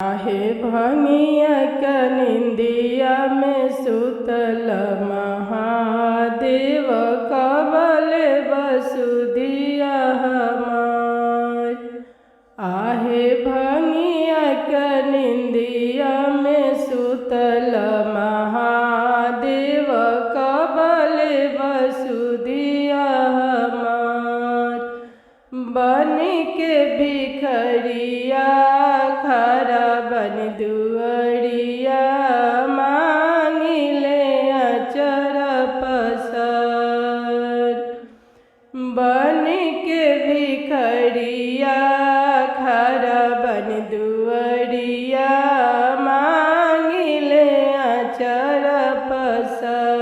आहे भंगिया का निंदिया में सुतल महादेव कबल बसुदिया हमार। आहे भंगिया का निंदिया में सुतल महादेव कबल बसुदिया हमार। बन के भिखरिया खरा बन दुअरिया मांगिले अचर पसर। बन के भिखरिया खरा बन दुअरिया मांगिले अचर पसर।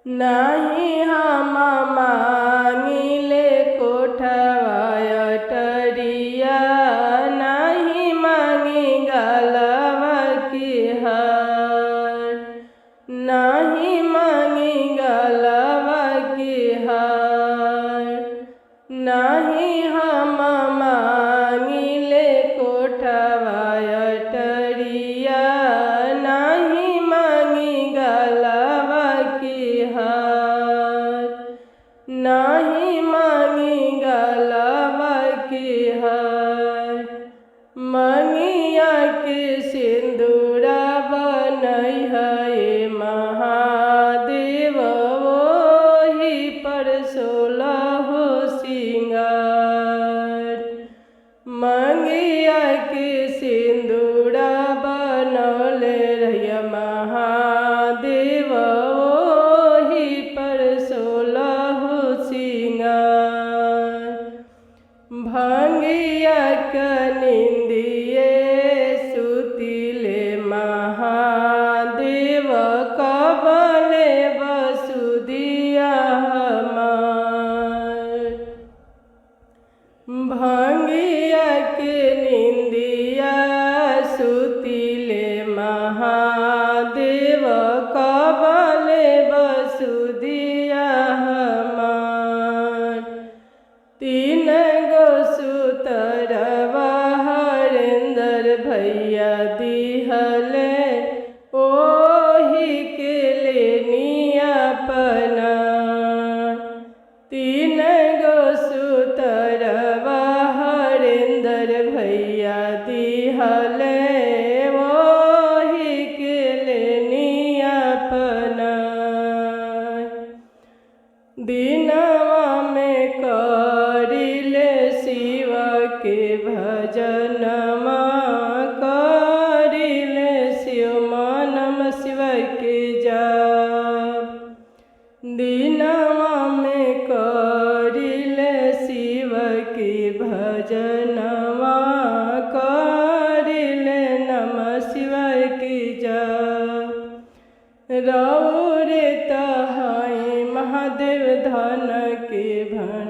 नहीं हम मांगिले कोठवा अटरिया नहीं मांगी गलवा की हार। नहीं मांगी गलवा की हार। नहीं हम मांगिले कोठवा अटरिया नहीं मांगी गलवा की हार। नहीं मांगी गलवा की हार। मंगिया के सिंदूरा बनई है महादेव वही पर 16 सिंगार। मंगिया के सिंदूरा बनौले रहिया महादेव वही पर 16 सिंगार। भंगिया का निंदिए सुतिले महादेव कबले बसुदिया हमार। भंगिया के निंदिया सुतिले महादेव कबले बसुदिया हमार। 3 गो सुतरवा हरेंद्र भैया दिहले ओही के लेनिया अपना। 3 गो सुतरवा हरेंद्र भैया दिहले ओही के लेनिया अपना। दिनवा में करिले शिव के भजनमा करिले शिव नम शिव के जाप। दिनवा में करिले शिव के भजनमा करिले नम शिव के जाप। रौरे तहाई महादेव धन के भंडार।